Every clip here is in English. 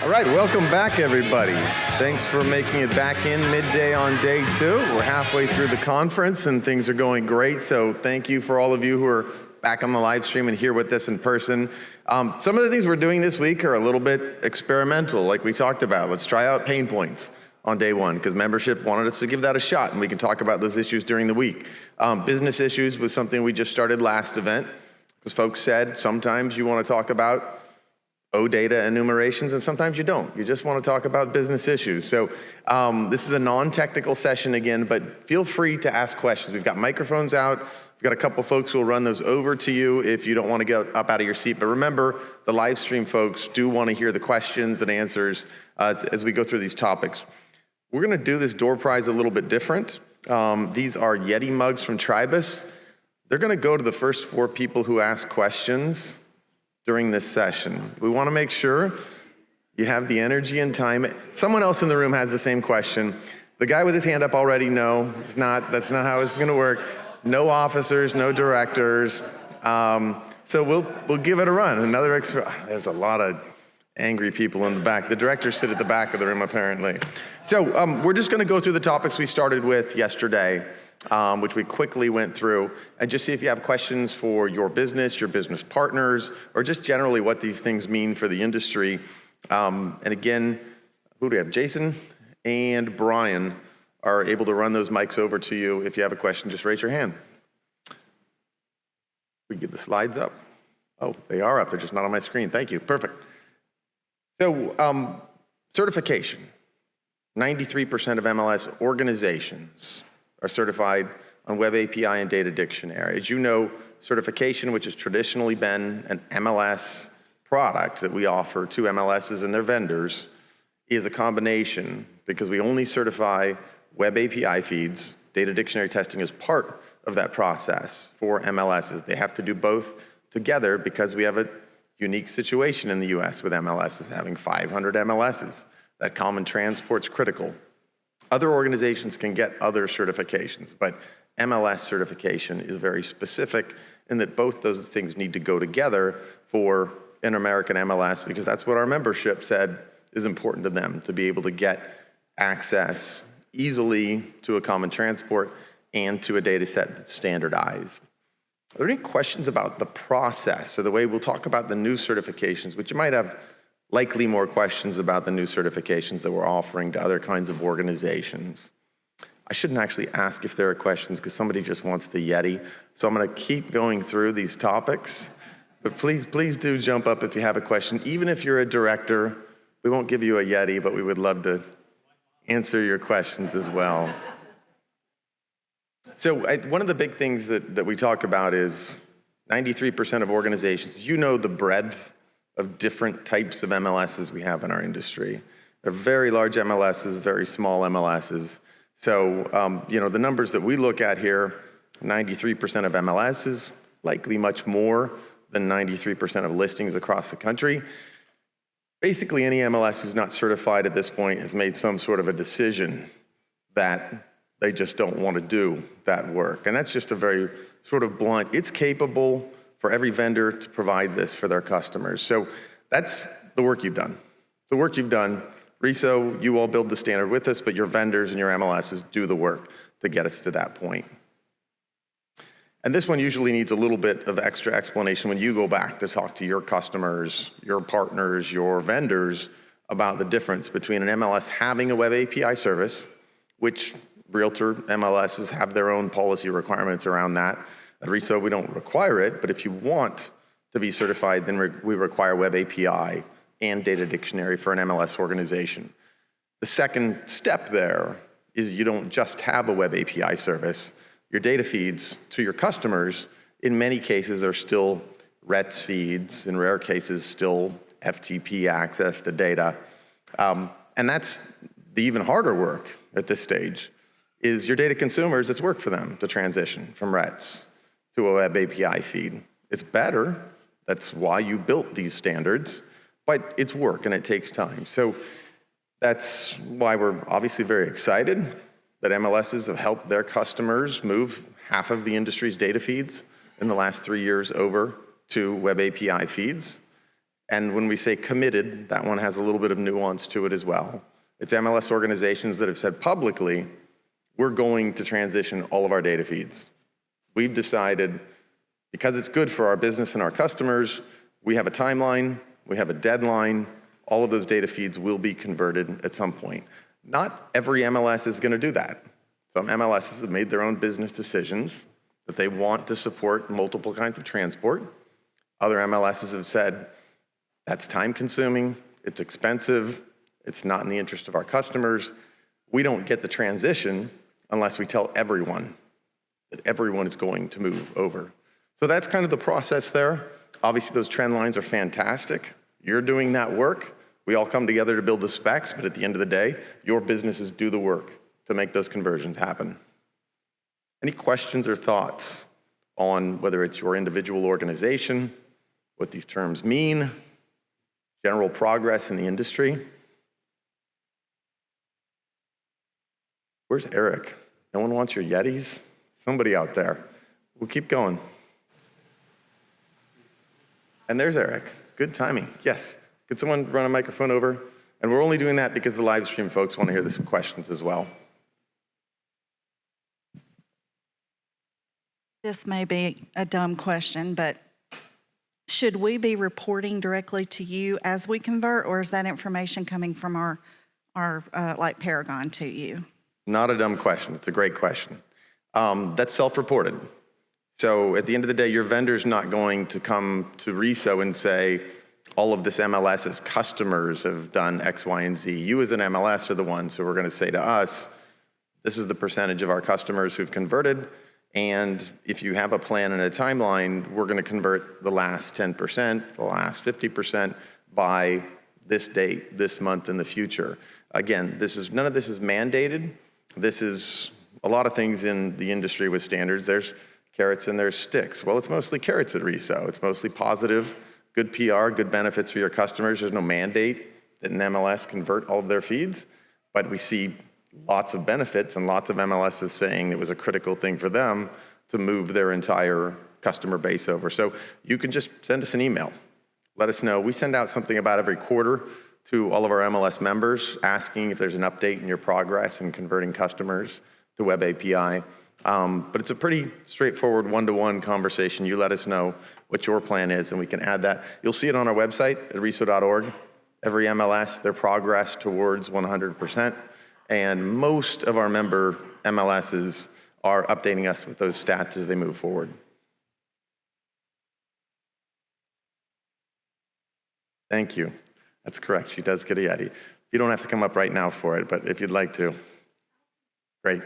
All right, welcome back, everybody. Thanks for making it back in midday on day 2. We're halfway through the conference and things are going great. So thank you for all of you who are back on the live stream and here with us in person. Some of the things we're doing this week are a little bit experimental, like we talked about. Let's try out pain points on day 1 because membership wanted us to give that a shot, and we can talk about those issues during the week. Business issues was something we just started last event because folks said sometimes you want to talk about data enumerations, and sometimes you don't. You just want to talk about business issues. So this is a non-technical session again, but feel free to ask questions. We've got microphones out. We've got a couple folks who will run those over to you if you don't want to get up out of your seat. But remember, the live stream folks do want to hear the questions and answers as we go through these topics. We're going to do this door prize a little bit different. These are Yeti mugs from Tribus. They're going to go to the first 4 people who ask questions during this session. We want to make sure you have the energy and time. Someone else in the room has the same question. The guy with his hand up already, no, it's not. That's not how it's going to work. No officers, no directors. So we'll give it a run. There's a lot of angry people in the back. The directors sit at the back of the room, apparently. So we're just going to go through the topics we started with yesterday, which we quickly went through, and just see if you have questions for your business partners, or just generally what these things mean for the industry. And again, who do we have? Jason and Brian are able to run those mics over to you. If you have a question, just raise your hand. We get the slides up. Oh, they are up. They're just not on my screen. Thank you. Perfect. So certification. 93% of MLS organizations are certified on Web API and Data Dictionary. As you know, certification, which has traditionally been an MLS product that we offer to MLSs and their vendors, is a combination because we only certify Web API feeds. Data Dictionary testing is part of that process for MLSs. They have to do both together because we have a unique situation in the US with MLSs having 500 MLSs. That common transport's critical. Other organizations can get other certifications, but MLS certification is very specific in that both those things need to go together for an American MLS because that's what our membership said is important to them, to be able to get access easily to a common transport and to a data set that's standardized. Are there any questions about the process or the way we'll talk about the new certifications, which you might have likely more questions about the new certifications that we're offering to other kinds of organizations? I shouldn't actually ask if there are questions because somebody just wants the Yeti. So I'm going to keep going through these topics. But please do jump up if you have a question. Even if you're a director, we won't give you a Yeti, but we would love to answer your questions as well. So one of the big things that we talk about is 93% of organizations. You know the breadth of different types of MLSs we have in our industry. They're very large MLSs, very small MLSs. So, the numbers that we look at here, 93% of MLSs, likely much more than 93% of listings across the country. Basically, any MLS who's not certified at this point has made some sort of a decision that they just don't want to do that work. And that's just a very sort of blunt, it's capable for every vendor to provide this for their customers. So that's the work you've done. The work you've done, RESO, you all build the standard with us, but your vendors and your MLSs do the work to get us to that point. And this one usually needs a little bit of extra explanation when you go back to talk to your customers, your partners, your vendors about the difference between an MLS having a Web API service, which Realtor MLSs have their own policy requirements around that. At RESO, we don't require it, but if you want to be certified, then we require Web API and Data Dictionary for an MLS organization. The second step there is you don't just have a Web API service. Your data feeds to your customers, in many cases, are still RETS feeds, in rare cases, still FTP access to data. And that's the even harder work at this stage, is your data consumers, it's work for them to transition from RETS to a Web API feed. It's better, that's why you built these standards, but it's work and it takes time. So that's why we're obviously very excited that MLSs have helped their customers move half of the industry's data feeds in the last 3 years over to Web API feeds. And when we say committed, that one has a little bit of nuance to it as well. It's MLS organizations that have said publicly, we're going to transition all of our data feeds. We've decided, because it's good for our business and our customers, we have a timeline, we have a deadline, all of those data feeds will be converted at some point. Not every MLS is gonna do that. Some MLSs have made their own business decisions that they want to support multiple kinds of transport. Other MLSs have said, that's time consuming, it's expensive, it's not in the interest of our customers. We don't get the transition unless we tell everyone that everyone is going to move over. So that's kind of the process there. Obviously those trend lines are fantastic. You're doing that work. We all come together to build the specs, but at the end of the day, your businesses do the work to make those conversions happen. Any questions or thoughts on whether it's your individual organization, what these terms mean, general progress in the industry? Where's Eric? No one wants your Yetis? Somebody out there. We'll keep going. And there's Eric. Good timing. Yes. Could someone run a microphone over? And we're only doing that because the live stream folks want to hear some questions as well. This may be a dumb question, but should we be reporting directly to you as we convert, or is that information coming from our like Paragon to you? Not a dumb question. It's a great question. That's self-reported. So at the end of the day, your vendor's not going to come to RESO and say, all of this MLS's customers have done X, Y, and Z. You as an MLS are the ones who are going to say to us, this is the percentage of our customers who've converted, and if you have a plan and a timeline, we're going to convert the last 10%, the last 50% by this date, this month, in the future. Again, none of this is mandated. This is a lot of things in the industry with standards. There's carrots and there's sticks. Well, it's mostly carrots at RESO. It's mostly positive, good PR, good benefits for your customers. There's no mandate that an MLS convert all of their feeds, but we see lots of benefits and lots of MLSs saying it was a critical thing for them to move their entire customer base over. So you can just send us an email. Let us know. We send out something about every quarter to all of our MLS members asking if there's an update in your progress in converting customers to Web API. But it's a pretty straightforward one-to-one conversation. You let us know what your plan is and we can add that. You'll see it on our website at reso.org. Every MLS, their progress towards 100%. And most of our member MLSs are updating us with those stats as they move forward. Thank you. That's correct. She does get a Yeti. You don't have to come up right now for it, but if you'd like to. Great.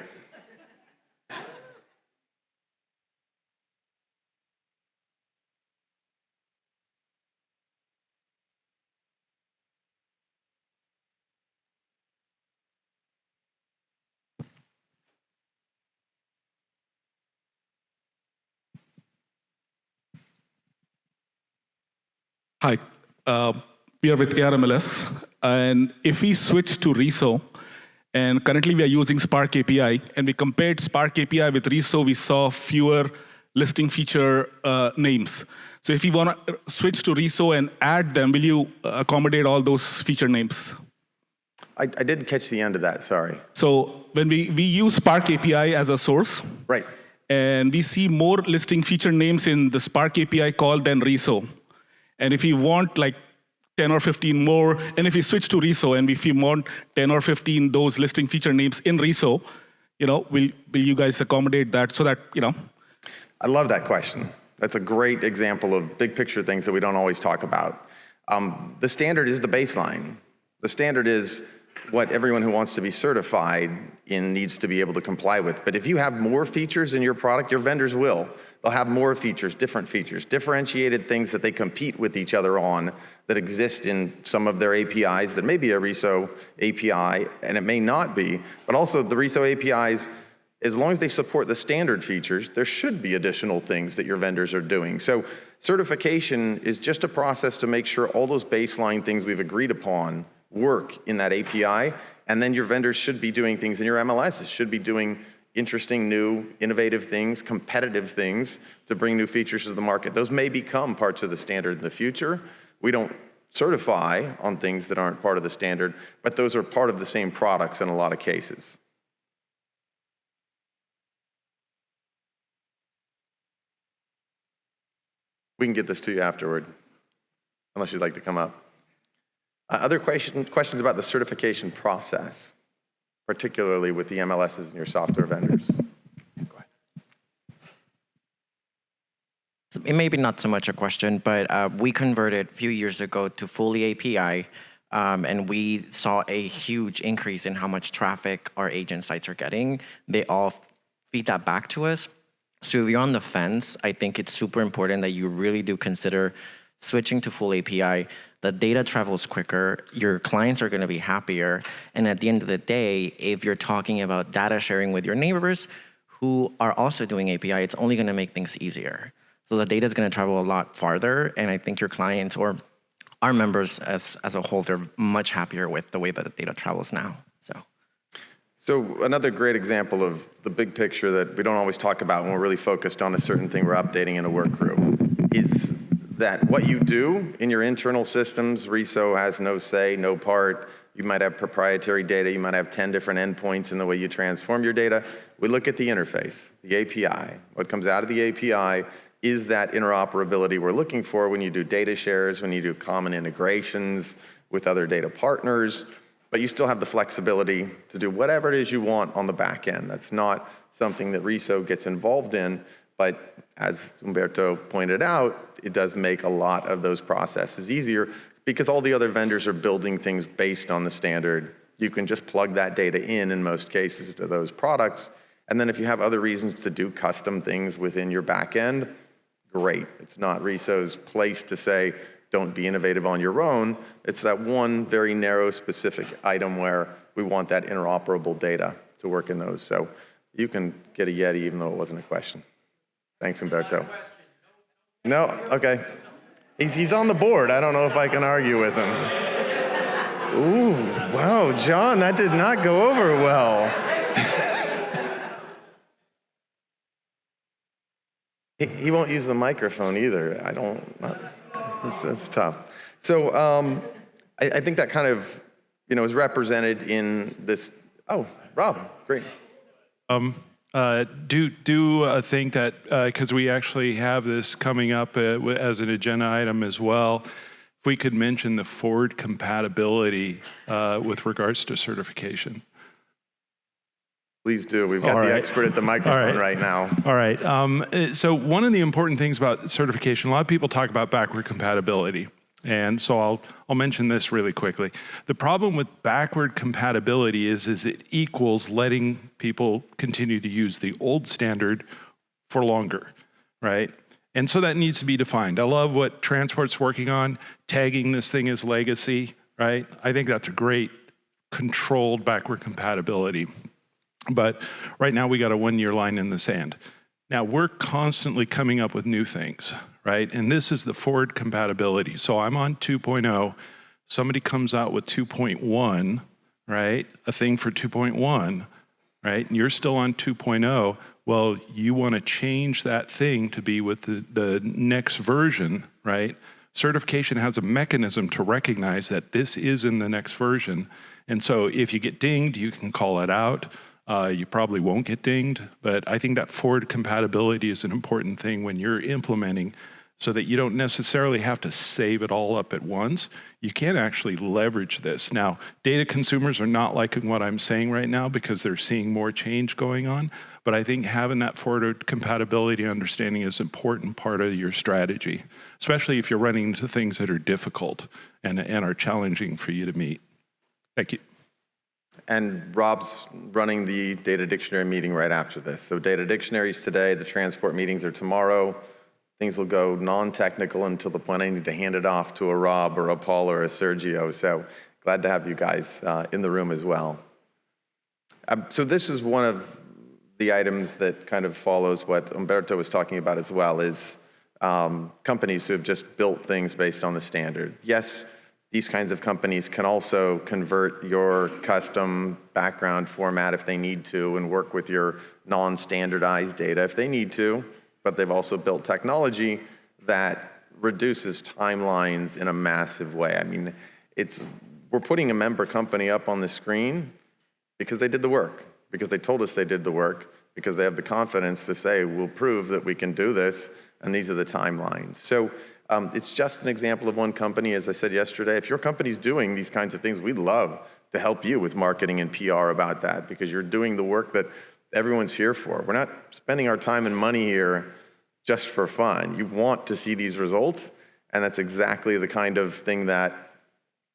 Hi, we are with ARMLS, and if we switch to RESO, and currently we are using Spark API, and we compared Spark API with RESO, we saw fewer listing feature names. So if you want to switch to RESO and add them, will you accommodate all those feature names? I didn't catch the end of that, sorry. So when we use Spark API as a source, right, and we see more listing feature names in the Spark API call than RESO. And if you want like 10 or 15 more, and if you switch to RESO and if you want 10 or 15 those listing feature names in RESO, will you guys accommodate that so that, I love that question. That's a great example of big picture things that we don't always talk about. The standard is the baseline. The standard is what everyone who wants to be certified in needs to be able to comply with. But if you have more features in your product, your vendors will. They'll have more features, differentiated things that they compete with each other on that exist in some of their APIs that may be a RESO API, and it may not be. But also the RESO APIs, as long as they support the standard features, there should be additional things that your vendors are doing. So certification is just a process to make sure all those baseline things we've agreed upon work in that API, and then your vendors should be doing things, and your MLSs should be doing interesting, new, innovative things, competitive things to bring new features to the market. Those may become parts of the standard in the future. We don't certify on things that aren't part of the standard, but those are part of the same products in a lot of cases. We can get this to you afterward, unless you'd like to come up. Other questions about the certification process, particularly with the MLSs and your software vendors? Go ahead. It may be not so much a question, but we converted a few years ago to fully API, and we saw a huge increase in how much traffic our agent sites are getting. They all feed that back to us. So if you're on the fence, I think it's super important that you really do consider switching to full API. The data travels quicker, your clients are gonna be happier, and at the end of the day, if you're talking about data sharing with your neighbors who are also doing API, it's only gonna make things easier. So the data is gonna travel a lot farther, and I think your clients or our members as a whole, they're much happier with the way that the data travels now, So another great example of the big picture that we don't always talk about when we're really focused on a certain thing we're updating in a work group is that what you do in your internal systems, RESO has no say, no part. You might have proprietary data. You might have 10 different endpoints in the way you transform your data. We look at the interface, the API. What comes out of the API is that interoperability we're looking for when you do data shares, when you do common integrations with other data partners, but you still have the flexibility to do whatever it is you want on the back end. That's not something that RESO gets involved in, but as Humberto pointed out, it does make a lot of those processes easier because all the other vendors are building things based on the standard. You can just plug that data in most cases to those products. And then if you have other reasons to do custom things within your back end, great. It's not RESO's place to say, don't be innovative on your own. It's that one very narrow specific item where we want that interoperable data to work in those. So you can get a Yeti even though it wasn't a question. Thanks, Humberto. No, okay. He's on the board. I don't know if I can argue with him. Ooh, wow, John, that did not go over well. He won't use the microphone either. That's tough. So I think that kind of, is represented in this. Oh, Rob, great. Do think that, because we actually have this coming up as an agenda item as well, if we could mention the forward compatibility with regards to certification. Please do. We've got the expert at the microphone right now. All right. So one of the important things about certification, a lot of people talk about backward compatibility. And so I'll mention this really quickly. The problem with backward compatibility is it equals letting people continue to use the old standard for longer, right? And so that needs to be defined. I love what Transport's working on, tagging this thing as legacy, right? I think that's a great controlled backward compatibility. But right now we got a 1-year line in the sand. Now we're constantly coming up with new things, right? And this is the forward compatibility. So I'm on 2.0, somebody comes out with 2.1, right? A thing for 2.1, right? And you're still on 2.0. Well, you want to change that thing to be with the next version, right? Certification has a mechanism to recognize that this is in the next version. And so if you get dinged, you can call it out. You probably won't get dinged, but I think that forward compatibility is an important thing when you're implementing so that you don't necessarily have to save it all up at once. You can actually leverage this. Now, data consumers are not liking what I'm saying right now because they're seeing more change going on, but I think having that forward compatibility understanding is an important part of your strategy, especially if you're running into things that are difficult and are challenging for you to meet. Thank you. And Rob's running the data dictionary meeting right after this. So data dictionaries today, the transport meetings are tomorrow. Things will go non-technical until the point I need to hand it off to a Rob or a Paul or a Sergio. So glad to have you guys in the room as well. So this is one of the items that kind of follows what Humberto was talking about as well, is companies who have just built things based on the standard. Yes, these kinds of companies can also convert your custom background format if they need to and work with your non-standardized data if they need to, but they've also built technology that reduces timelines in a massive way. I mean, we're putting a member company up on the screen because they did the work, because they told us they did the work, because they have the confidence to say, we'll prove that we can do this, and these are the timelines. So it's just an example of one company. As I said yesterday, if your company's doing these kinds of things, we'd love to help you with marketing and PR about that, because you're doing the work that everyone's here for. We're not spending our time and money here just for fun. You want to see these results, and that's exactly the kind of thing that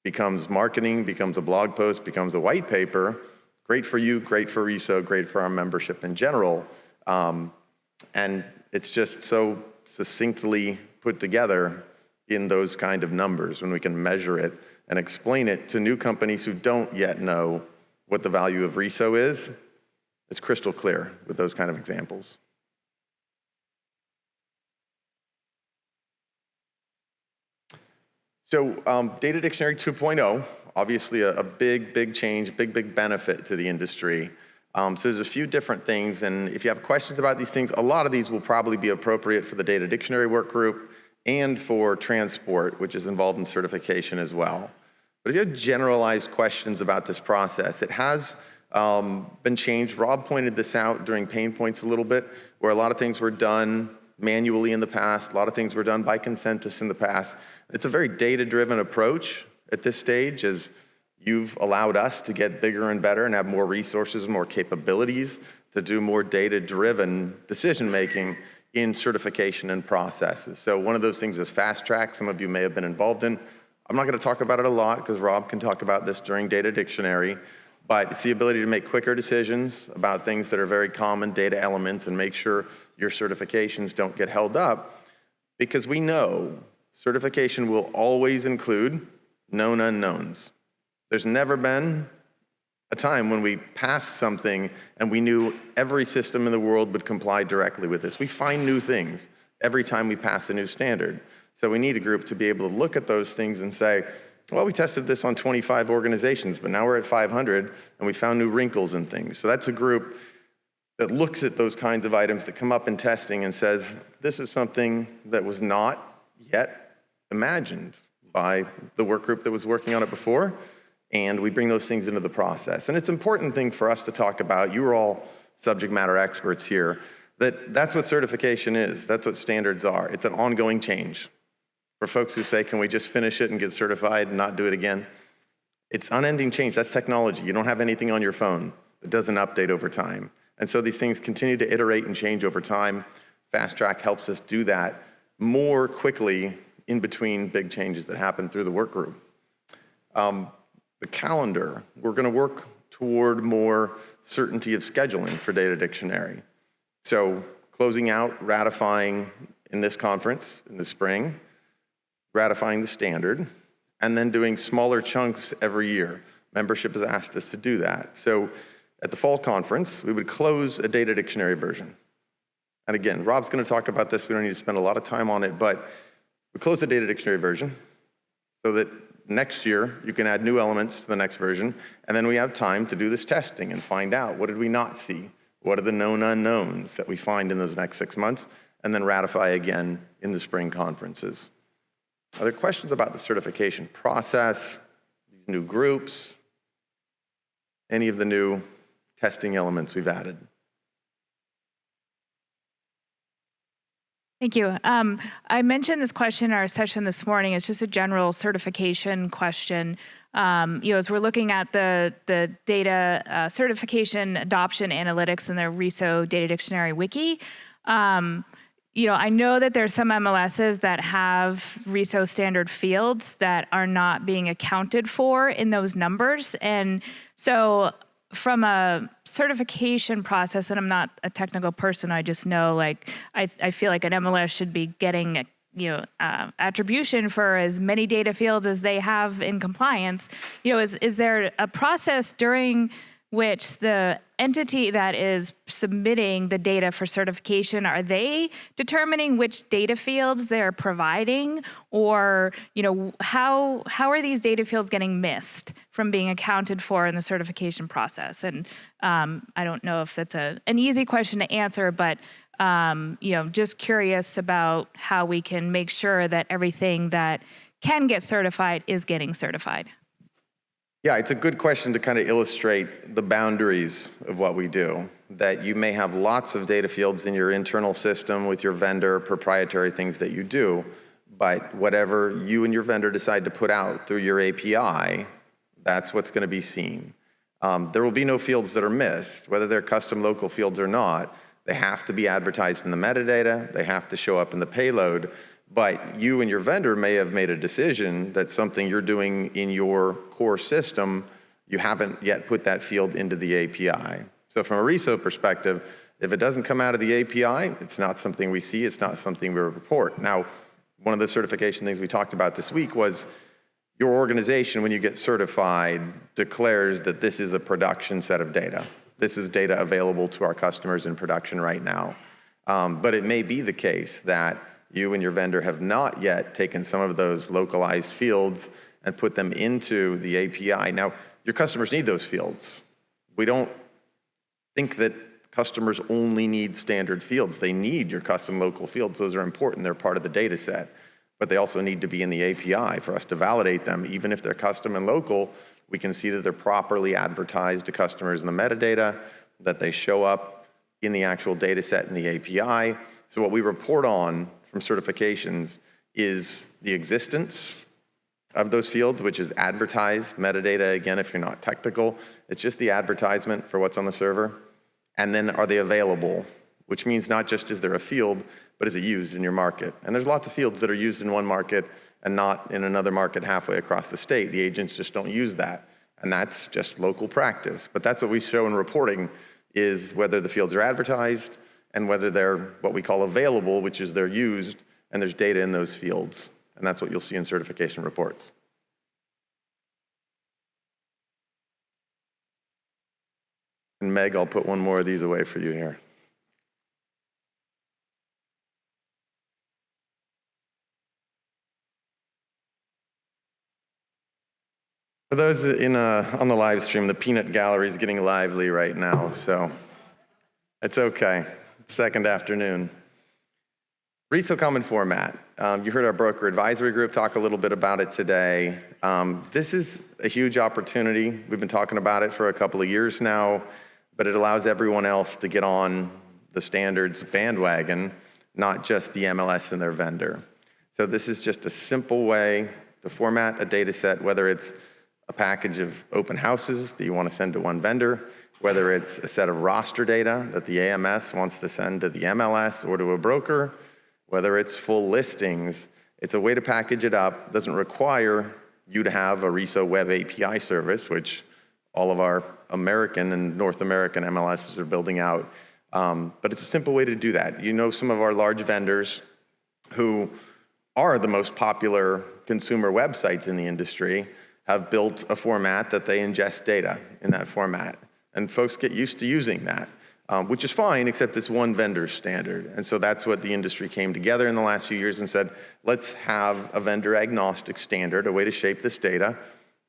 becomes marketing, becomes a blog post, becomes a white paper. Great for you, great for RESO, great for our membership in general. And it's just so succinctly put together in those kind of numbers when we can measure it and explain it to new companies who don't yet know what the value of RESO is. It's crystal clear with those kind of examples. So Data Dictionary 2.0, obviously a big change, big benefit to the industry. So there's a few different things, and if you have questions about these things, a lot of these will probably be appropriate for the Data Dictionary work group and for transport, which is involved in certification as well. But if you have generalized questions about this process, it has been changed. Rob pointed this out during Pain Points a little bit, where a lot of things were done manually in the past, a lot of things were done by consensus in the past. It's a very data-driven approach at this stage, as you've allowed us to get bigger and better and have more resources, more capabilities to do more data-driven decision-making in certification and processes. So one of those things is fast track. Some of you may have been involved in. I'm not going to talk about it a lot because Rob can talk about this during Data Dictionary, but it's the ability to make quicker decisions about things that are very common data elements and make sure your certifications don't get held up, because we know certification will always include known unknowns. There's never been a time when we passed something and we knew every system in the world would comply directly with this. We find new things every time we pass a new standard. So we need a group to be able to look at those things and say, well, we tested this on 25 organizations, but now we're at 500 and we found new wrinkles and things. So that's a group that looks at those kinds of items that come up in testing and says, this is something that was not yet imagined by the work group that was working on it before, and we bring those things into the process. And it's an important thing for us to talk about. You are all subject matter experts here. That's what certification is. That's what standards are. It's an ongoing change. For folks who say, can we just finish it and get certified and not do it again? It's unending change. That's technology. You don't have anything on your phone that doesn't update over time. And so these things continue to iterate and change over time. Fast Track helps us do that more quickly in between big changes that happen through the work group. The calendar, we're going to work toward more certainty of scheduling for Data Dictionary. So closing out, ratifying in this conference in the spring, ratifying the standard, and then doing smaller chunks every year. Membership has asked us to do that. So at the fall conference, we would close a Data Dictionary version. And again, Rob's going to talk about this. We don't need to spend a lot of time on it, but we close the Data Dictionary version so that next year you can add new elements to the next version, and then we have time to do this testing and find out, what did we not see? What are the known unknowns that we find in those next 6 months? And then ratify again in the spring conferences. Are there questions about the certification process, these new groups, any of the new testing elements we've added? Thank you. I mentioned this question in our session this morning. It's just a general certification question. As we're looking at the data certification adoption analytics in the RESO Data Dictionary Wiki, I know that there's some MLSs that have RESO standard fields that are not being accounted for in those numbers. And so from a certification process, and I'm not a technical person, I just know, I feel like an MLS should be getting attribution for as many data fields as they have in compliance. Is there a process during which the entity that is submitting the data for certification, are they determining which data fields they're providing? Or, how are these data fields getting missed from being accounted for in the certification process? And I don't know if that's an easy question to answer, but Just curious about how we can make sure that everything that can get certified is getting certified. Yeah, it's a good question to kind of illustrate the boundaries of what we do. That you may have lots of data fields in your internal system with your vendor, proprietary things that you do, but whatever you and your vendor decide to put out through your API, that's what's going to be seen. There will be no fields that are missed, whether they're custom local fields or not. They have to be advertised in the metadata, they have to show up in the payload, but you and your vendor may have made a decision that something you're doing in your core system, you haven't yet put that field into the API. So from a RESO perspective, if it doesn't come out of the API, it's not something we see, it's not something we report. Now, one of the certification things we talked about this week was your organization, when you get certified, declares that this is a production set of data. This is data available to our customers in production right now. But it may be the case that you and your vendor have not yet taken some of those localized fields and put them into the API. Now, your customers need those fields. We don't think that customers only need standard fields. They need your custom local fields. Those are important. They're part of the data set. But they also need to be in the API for us to validate them. Even if they're custom and local, we can see that they're properly advertised to customers in the metadata, that they show up in the actual data set in the API. So what we report on from certifications is the existence of those fields, which is advertised metadata. Again, if you're not technical, it's just the advertisement for what's on the server. And then are they available, which means not just is there a field, but is it used in your market? And there's lots of fields that are used in one market and not in another market halfway across the state. The agents just don't use that. And that's just local practice. But that's what we show in reporting, is whether the fields are advertised and whether they're what we call available, which is they're used and there's data in those fields. And that's what you'll see in certification reports. And Meg, I'll put one more of these away for you here. For those on the live stream, the peanut gallery is getting lively right now, so it's okay. It's second afternoon. RESO common format. You heard our broker advisory group talk a little bit about it today. This is a huge opportunity. We've been talking about it for a couple of years now, but it allows everyone else to get on the standards bandwagon, not just the MLS and their vendor. So this is just a simple way to format a data set, whether it's a package of open houses that you want to send to one vendor, whether it's a set of roster data that the AMS wants to send to the MLS or to a broker, whether it's full listings. It's a way to package it up. Doesn't require you to have a RESO web API service, which all of our American and North American MLSs are building out. But it's a simple way to do that. You know, some of our large vendors who are the most popular consumer websites in the industry have built a format that they ingest data in that format. And folks get used to using that, which is fine, except it's one vendor standard. And so that's what the industry came together in the last few years and said, let's have a vendor agnostic standard, a way to shape this data,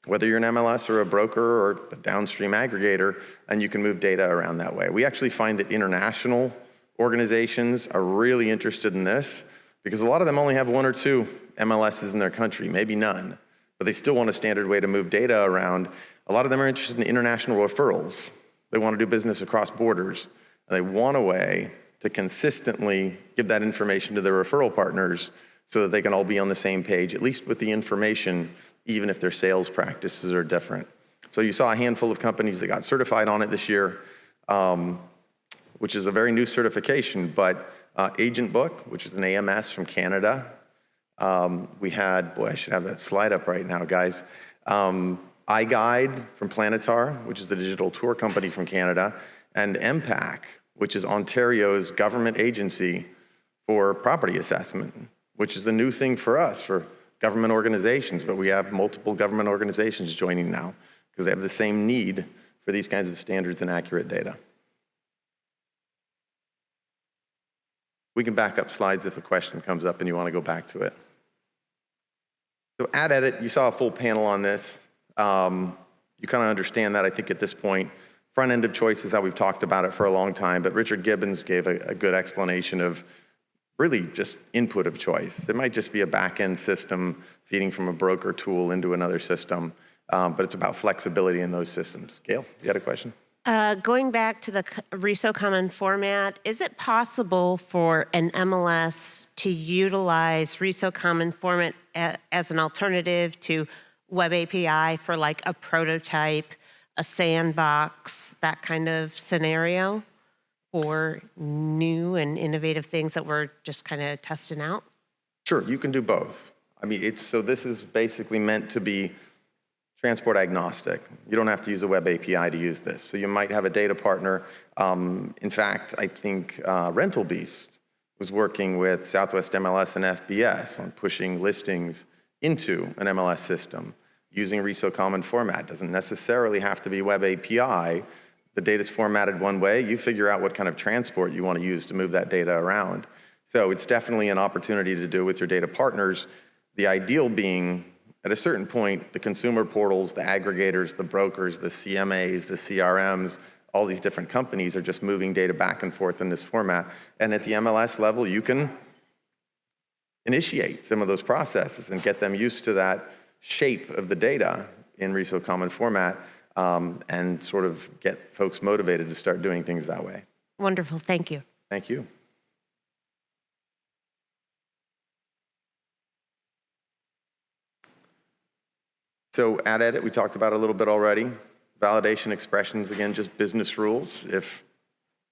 whether you're an MLS or a broker or a downstream aggregator, and you can move data around that way. We actually find that international organizations are really interested in this because a lot of them only have one or two MLSs in their country, maybe none, but they still want a standard way to move data around. A lot of them are interested in international referrals. They want to do business across borders, and they want a way to consistently give that information to their referral partners so that they can all be on the same page, at least with the information, even if their sales practices are different. So you saw a handful of companies that got certified on it this year, which is a very new certification, but Agent Book, which is an AMS from Canada. We had, boy, I should have that slide up right now, guys. iGuide from Planetar, which is the digital tour company from Canada, and MPAC, which is Ontario's government agency for property assessment, which is a new thing for us, for government organizations, but we have multiple government organizations joining now because they have the same need for these kinds of standards and accurate data. We can back up slides if a question comes up and you want to go back to it. So at Edit, you saw a full panel on this. You kind of understand that, I think, at this point Front end of choice is how we've talked about it for a long time, but Richard Gibbons gave a good explanation of really just input of choice. It might just be a back-end system feeding from a broker tool into another system, but it's about flexibility in those systems. Gail, you had a question? Going back to the RESO common format, is it possible for an MLS to utilize RESO common format as an alternative to Web API for like a prototype, a sandbox, that kind of scenario for new and innovative things that we're just kind of testing out? Sure, you can do both. I mean, so this is basically meant to be transport agnostic. You don't have to use a web API to use this. So you might have a data partner. In fact, I think Rental Beast was working with Southwest MLS and FBS on pushing listings into an MLS system using RESO common format. Doesn't necessarily have to be web API. The data's formatted one way. You figure out what kind of transport you want to use to move that data around. So it's definitely an opportunity to do with your data partners. The ideal being, at a certain point, the consumer portals, the aggregators, the brokers, the CMAs, the CRMs, all these different companies are just moving data back and forth in this format. And at the MLS level, you can initiate some of those processes and get them used to that shape of the data in RESO common format, and sort of get folks motivated to start doing things that way. Wonderful, thank you. Thank you. So at edit, we talked about a little bit already. Validation expressions, again, just business rules. If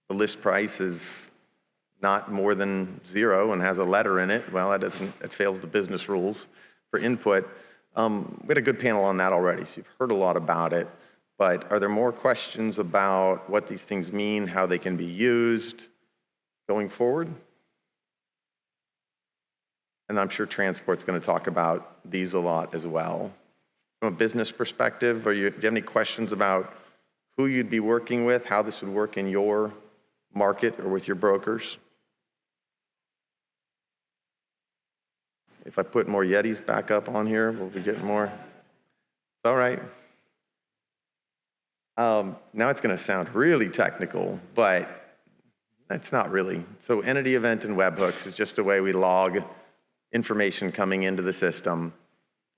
the list price is not more than 0 and has a letter in it, well, it fails the business rules for input. We had a good panel on that already, so you've heard a lot about it. But are there more questions about what these things mean, how they can be used going forward? And I'm sure Transport's going to talk about these a lot as well. From a business perspective, do you have any questions about who you'd be working with, how this would work in your market or with your brokers? If I put more Yetis back up on here, will we get more? It's all right. Now it's going to sound really technical, but it's not really. So entity event and webhooks is just a way we log information coming into the system,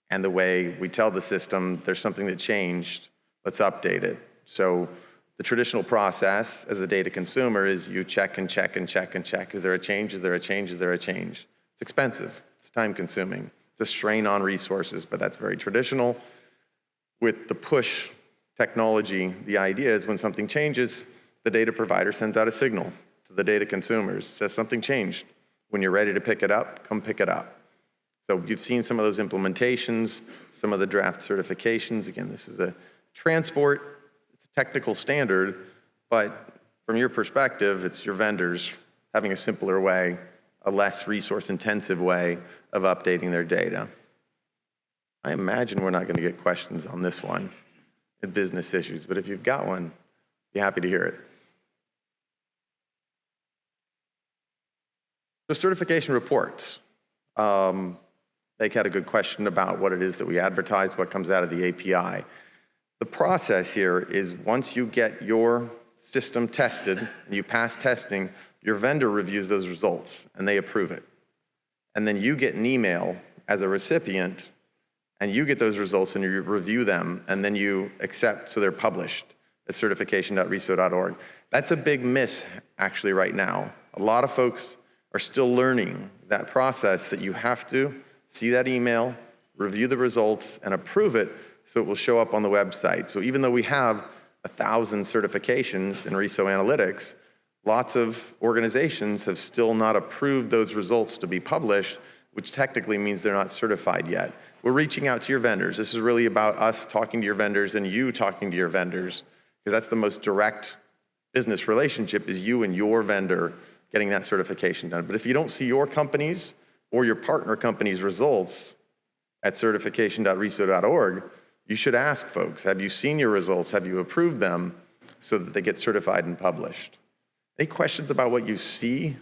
and the way we tell the system there's something that changed, let's update it. So the traditional process as a data consumer is you check and check and check and check. Is there a change? Is there a change? Is there a change? It's expensive. It's time consuming. It's a strain on resources, but that's very traditional. With the push technology, the idea is when something changes, the data provider sends out a signal to the data consumers. It says something changed. When you're ready to pick it up, come pick it up. So you've seen some of those implementations, some of the draft certifications. Again, this is a transport, it's a technical standard, but from your perspective, it's your vendors having a simpler way, a less resource-intensive way of updating their data. I imagine we're not going to get questions on this one in business issues, but if you've got one, be happy to hear it. So certification reports. They had a good question about what it is that we advertise, what comes out of the API. The process here is once you get your system tested and you pass testing, your vendor reviews those results and they approve it. And then you get an email as a recipient and you get those results and you review them and then you accept, so they're published at certification.reso.org. That's a big miss actually right now. A lot of folks are still learning that process, that you have to see that email, review the results, and approve it so it will show up on the website. So even though we have 1,000 certifications in RESO Analytics, lots of organizations have still not approved those results to be published, which technically means they're not certified yet. We're reaching out to your vendors. This is really about us talking to your vendors and you talking to your vendors, because that's the most direct business relationship, is you and your vendor getting that certification done. But if you don't see your company's or your partner company's results at certification.reso.org, you should ask folks, have you seen your results? Have you approved them so that they get certified and published? Any questions about what you see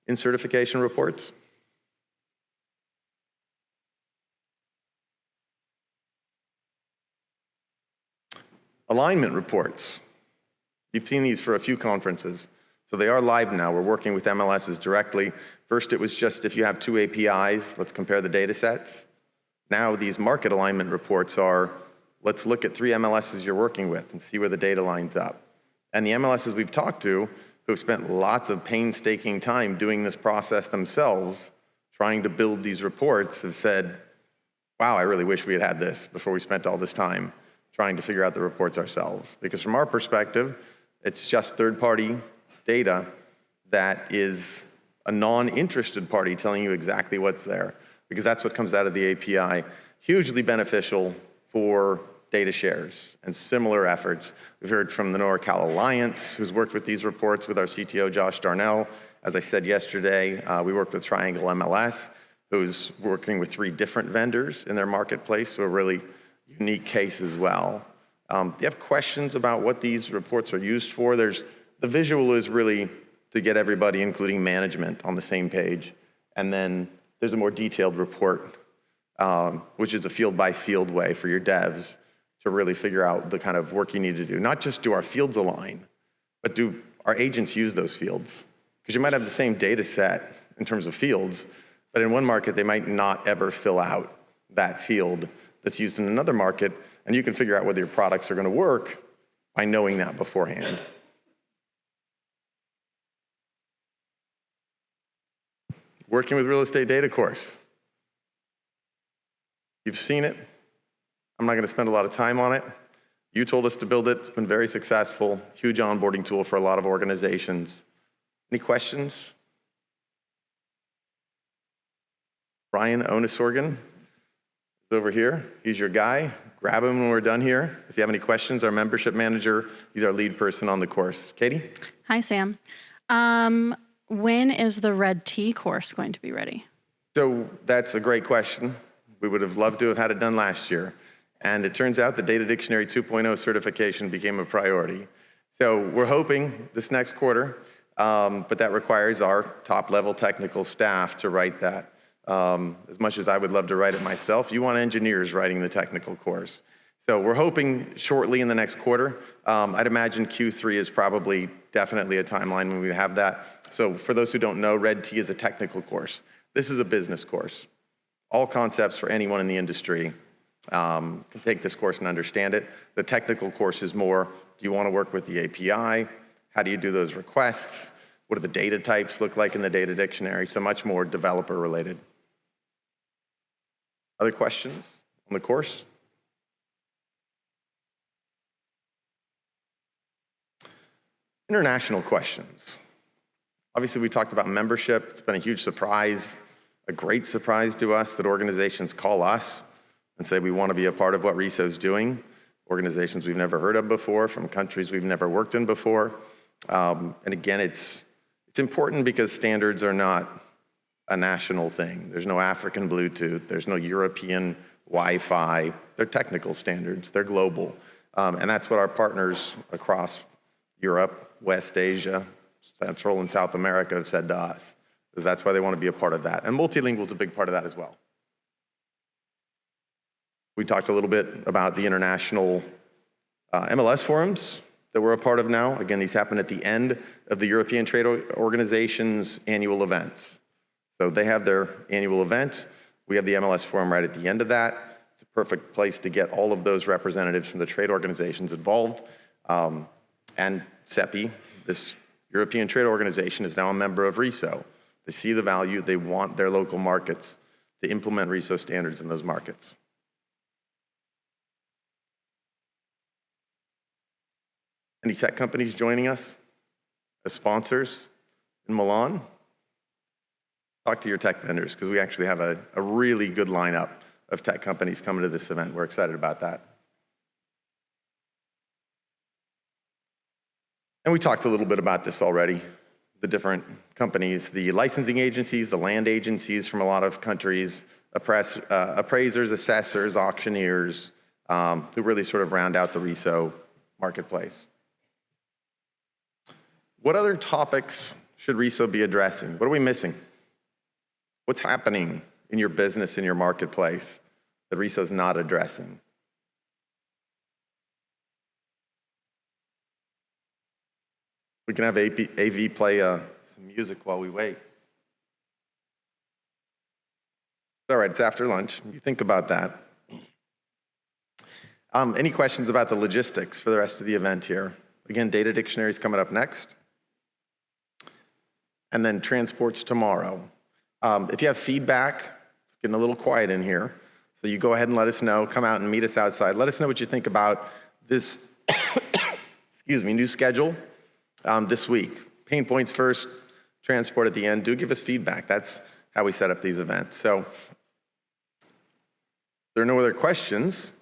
in certification reports? Alignment reports. You've seen these for a few conferences. So they are live now. We're working with MLSs directly. First, it was just if you have 2 APIs, let's compare the data sets. Now these market alignment reports are, let's look at 3 MLSs you're working with and see where the data lines up. And the MLSs we've talked to, who have spent lots of painstaking time doing this process themselves, trying to build these reports, have said, wow, I really wish we had had this before we spent all this time trying to figure out the reports ourselves. Because from our perspective, it's just third-party data that is a non-interested party telling you exactly what's there, because that's what comes out of the API. Hugely beneficial for data shares and similar efforts. We've heard from the NorCal Alliance, who's worked with these reports with our CTO, Josh Darnell. As I said yesterday, we worked with Triangle MLS, who's working with 3 different vendors in their marketplace, so a really unique case as well. Do you have questions about what these reports are used for? The visual is really to get everybody, including management, on the same page. And then there's a more detailed report, which is a field-by-field way for your devs to really figure out the kind of work you need to do. Not just do our fields align, but do our agents use those fields? Because you might have the same data set in terms of fields, but in one market, they might not ever fill out that field that's used in another market, and you can figure out whether your products are going to work by knowing that beforehand. Working with Real Estate Data Course. You've seen it. I'm not going to spend a lot of time on it. You told us to build it. It's been very successful. Huge onboarding tool for a lot of organizations. Any questions? Ryan Onesorgan is over here. He's your guy. Grab him when we're done here. If you have any questions, our membership manager, he's our lead person on the course. Katie? Hi, Sam. When is the Red T course going to be ready? So that's a great question. We would have loved to have had it done last year. And it turns out the Data Dictionary 2.0 certification became a priority. So we're hoping this next quarter, but that requires our top-level technical staff to write that. As much as I would love to write it myself, you want engineers writing the technical course. So we're hoping shortly in the next quarter. I'd imagine Q3 is probably definitely a timeline when we have that. So for those who don't know, Red T is a technical course. This is a business course. All concepts for anyone in the industry can take this course and understand it. The technical course is more, do you want to work with the API? How do you do those requests? What do the data types look like in the data dictionary? So much more developer related. Other questions on the course? International questions. Obviously, we talked about membership. It's been a huge surprise, a great surprise to us that organizations call us and say we want to be a part of what RESO is doing. Organizations we've never heard of before, from countries we've never worked in before. And again, it's important because standards are not a national thing. There's no African Bluetooth. There's no European Wi-Fi. They're technical standards. They're global. And that's what our partners across Europe, West Asia, Central and South America have said to us. Because that's why they want to be a part of that. And multilingual is a big part of that as well. We talked a little bit about the international MLS forums that we're a part of now. Again, these happen at the end of the European Trade Organization's annual events. So they have their annual event. We have the MLS forum right at the end of that. It's a perfect place to get all of those representatives from the trade organizations involved. And CEPI, this European Trade Organization, is now a member of RESO. They see the value. They want their local markets to implement RESO standards in those markets. Any tech companies joining us as sponsors in Milan? Talk to your tech vendors, because we actually have a really good lineup of tech companies coming to this event. We're excited about that. And we talked a little bit about this already, the different companies, the licensing agencies, the land agencies from a lot of countries, appraisers, assessors, auctioneers, who really sort of round out the RESO marketplace. What other topics should RESO be addressing? What are we missing? What's happening in your business, in your marketplace, that RESO is not addressing? We can have AV play some music while we wait. All right, it's after lunch. You think about that. Any questions about the logistics for the rest of the event here? Again, data dictionary is coming up next. And then transports tomorrow. If you have feedback, it's getting a little quiet in here. So you go ahead and let us know. Come out and meet us outside. Let us know what you think about this excuse me, new schedule this week. Pain points first, transport at the end. Do give us feedback. That's how we set up these events. So if there are no other questions,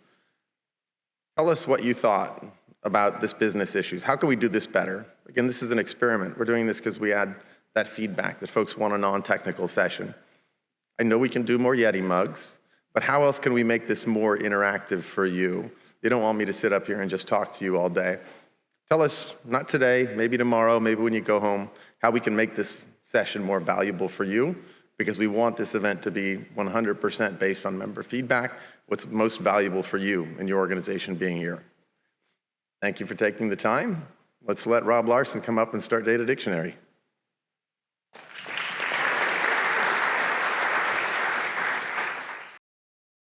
tell us what you thought about this business issues. How can we do this better? Again, this is an experiment. We're doing this because we had that feedback that folks want a non-technical session. I know we can do more Yeti mugs, but how else can we make this more interactive for you? You don't want me to sit up here and just talk to you all day. Tell us, not today, maybe tomorrow, maybe when you go home, how we can make this session more valuable for you, because we want this event to be 100% based on member feedback, what's most valuable for you and your organization being here. Thank you for taking the time. Let's let Rob Larson come up and start Data Dictionary.